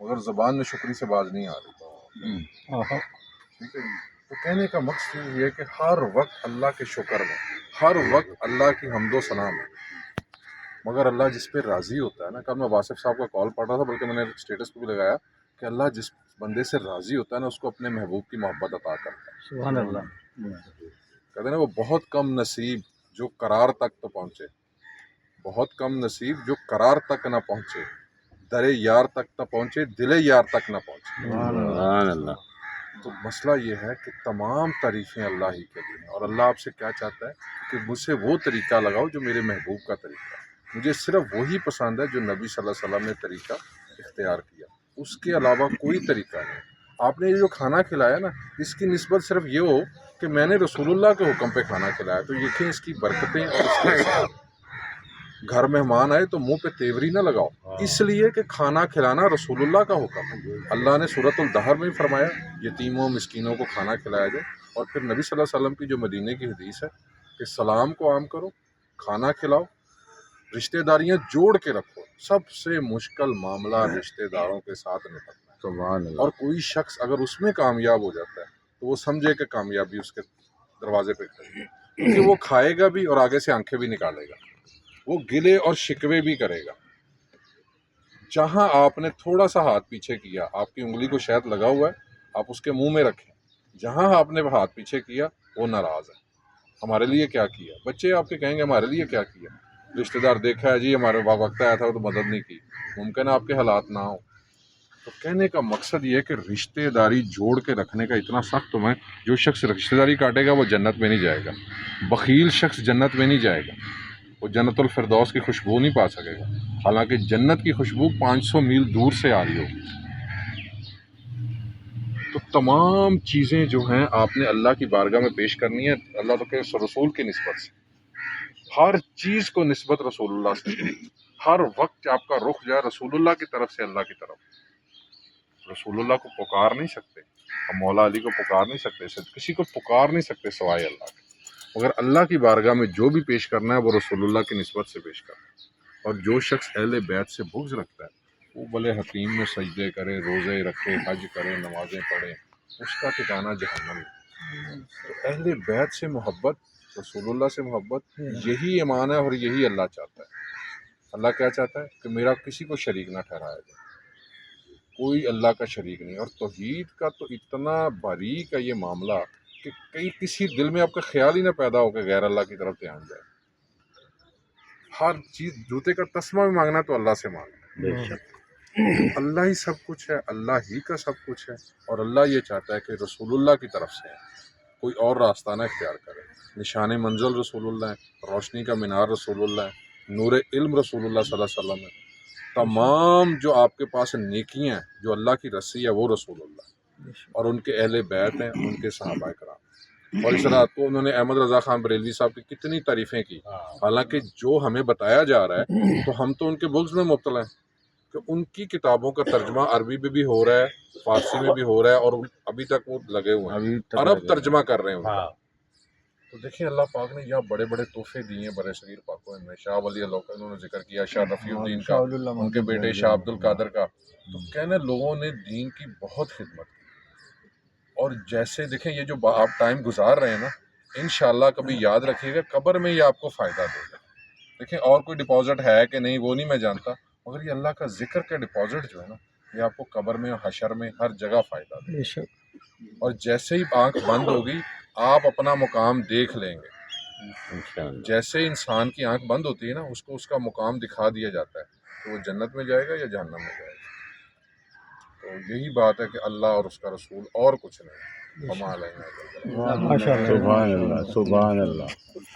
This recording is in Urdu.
مگر زبان میں شکری سے باز نہیں آ رہی. ٹھیک ہے جی. تو کہنے کا مقصد یہ ہے کہ ہر وقت اللہ کے شکر میں، ہر وقت اللہ کی حمد و ثنا ہے. مگر اللہ جس پہ راضی ہوتا ہے نا، کل میں واصف صاحب کا کال پڑھ رہا تھا، بلکہ میں نے اسٹیٹس پہ بھی لگایا کہ اللہ جس بندے سے راضی ہوتا ہے نا، اس کو اپنے محبوب کی محبت عطا کرتا ہے. سبحان اللہ. کہتے ہیں نا وہ بہت کم نصیب جو قرار تک تو پہنچے، بہت کم نصیب جو قرار تک نہ پہنچے، در یار تک نہ پہنچے، دل یار تک نہ پہنچے. سبحان اللہ. تو مسئلہ یہ ہے کہ تمام تعریفیں اللہ ہی کے لیے ہیں، اور اللہ آپ سے کیا چاہتا ہے کہ مجھ سے وہ طریقہ لگاؤ جو میرے محبوب کا طریقہ ہے. مجھے صرف وہی پسند ہے جو نبی صلی اللہ علیہ وسلم نے طریقہ اختیار کیا، اس کے علاوہ کوئی طریقہ نہیں. آپ نے یہ جو کھانا کھلایا نا، اس کی نسبت صرف یہ ہو کہ میں نے رسول اللہ کے حکم پہ کھانا کھلایا، تو یقین اس کی برکتیں اور اس کے اثرات. گھر مہمان آئے تو منہ پہ تیوری نہ لگاؤ، اس لیے کہ کھانا کھلانا رسول اللہ کا حکم ہے. اللہ نے سورۃ الدہر میں فرمایا یتیموں مسکینوں کو کھانا کھلایا جائے، اور پھر نبی صلی اللہ علیہ وسلم کی جو مدینے کی حدیث ہے کہ سلام کو عام کرو، کھانا کھلاؤ، رشتہ داریاں جوڑ کے رکھو. سب سے مشکل معاملہ رشتہ داروں کے ساتھ نپٹنا ہے. سبحان اللہ. اور کوئی شخص اگر اس میں کامیاب ہو جاتا ہے تو وہ سمجھے کہ کامیابی اس کے دروازے پہ کھڑی ہے، کیونکہ وہ کھائے گا بھی اور آگے سے آنکھیں بھی نکالے گا، وہ گلے اور شکوے بھی کرے گا. جہاں آپ نے تھوڑا سا ہاتھ پیچھے کیا، آپ کی انگلی کو شاید لگا ہوا ہے، آپ اس کے منہ میں رکھیں. جہاں آپ نے ہاتھ پیچھے کیا وہ ناراض ہے. ہمارے لیے کیا کیا؟ بچے آپ کے کہیں گے ہمارے لیے کیا کیا؟ رشتہ دار دیکھا ہے جی ہمارے وقت آیا تھا تو مدد نہیں کی، ممکن ہے آپ کے حالات نہ ہوں. تو کہنے کا مقصد یہ ہے کہ رشتہ داری جوڑ کے رکھنے کا اتنا سخت ہے، جو شخص رشتہ داری کاٹے گا وہ جنت میں نہیں جائے گا. بخیل شخص جنت میں نہیں جائے گا، وہ جنت الفردوس کی خوشبو نہیں پا سکے گا، حالانکہ جنت کی خوشبو 500 میل دور سے آ رہی ہوگی. تو تمام چیزیں جو ہیں آپ نے اللہ کی بارگاہ میں پیش کرنی ہے، اللہ کے رسول کی نسبت سے. ہر چیز کو نسبت رسول اللہ سے. ہر وقت آپ کا رخ جائے رسول اللہ کی طرف سے اللہ کی طرف. رسول اللہ کو پکار نہیں سکتے، ہم مولا علی کو پکار نہیں سکتے، کسی کو پکار نہیں سکتے سوائے اللہ کے. مگر اللہ کی بارگاہ میں جو بھی پیش کرنا ہے وہ رسول اللہ کی نسبت سے پیش کرنا ہے. اور جو شخص اہل بیت سے بغض رکھتا ہے وہ بھلے حتیم میں سجدے کرے، روزے رکھے، حج کرے، نمازیں پڑھے، اس کا ٹھکانہ جہنم ہے. تو اہل بیت سے محبت، رسول اللہ سے محبت، یہی ایمان ہے اور یہی اللہ چاہتا ہے. اللہ کیا چاہتا ہے کہ میرا کسی کو شریک نہ ٹھہرایا جائے، کوئی اللہ کا شریک نہیں. اور توحید کا تو اتنا باریک ہے یہ معاملہ کہ کسی دل میں آپ کا خیال ہی نہ پیدا ہو کہ غیر اللہ کی طرف دھیان جائے. ہر چیز، جوتے کا تسمہ بھی مانگنا تو اللہ سے مانگنا. بے شک. اللہ ہی سب کچھ ہے، اللہ ہی کا سب کچھ ہے، اور اللہ یہ چاہتا ہے کہ رسول اللہ کی طرف سے ہے، کوئی اور راستہ نہ اختیار کرے. نشان منزل رسول اللہ ہے، روشنی کا مینار رسول اللہ ہے، نور علم رسول اللہ صلی اللہ علیہ وسلم ہے. تمام جو آپ کے پاس نیکیاں ہیں، جو اللہ کی رسی ہے، وہ رسول اللہ اور ان کے اہل بیت ہیں، ان کے صحابہ کرام. اور اس رات کو انہوں نے احمد رضا خان بریلوی صاحب کی کتنی تعریفیں کی، حالانکہ جو ہمیں بتایا جا رہا ہے تو ہم تو ان کے بغض میں مبتلا ہیں کہ ان کی کتابوں کا ترجمہ عربی میں بھی ہو رہا ہے، فارسی میں بھی ہو رہا ہے، اور ابھی تک وہ لگے ہوئے ہیں، عرب ترجمہ کر رہے ہیں ان کا. تو دیکھیں اللہ پاک نے یہاں بڑے بڑے تحفے دیے ہیں برے صغیر پاکوں میں. شاہ ولی اللہ کا انہوں نے ذکر کیا، شاہ رفیع الدین کا، ان کے بیٹے شاہ عبد القادر کا. تو کہنے لوگوں نے دین کی بہت خدمت کی. اور جیسے دیکھیں یہ جو آپ ٹائم گزار رہے ہیں نا، انشاءاللہ کبھی یاد رکھیے گا قبر میں یہ آپ کو فائدہ دے گا. دیکھیں اور کوئی ڈپازٹ ہے کہ نہیں وہ نہیں میں جانتا، مگر یہ اللہ کا ذکر کا ڈپازٹ جو ہے نا، یہ آپ کو قبر میں، حشر میں، ہر جگہ فائدہ دے گا. اور جیسے ہی آنکھ بند ہوگی آپ اپنا مقام دیکھ لیں گے. جیسے انسان کی آنکھ بند ہوتی ہے نا، اس کو اس کا مقام دکھا دیا جاتا ہے کہ وہ جنت میں جائے گا یا جہنم میں جائے گا. تو یہی بات ہے کہ اللہ اور اس کا رسول، اور کچھ نہیں. سبحان اللہ. سبحان اللہ.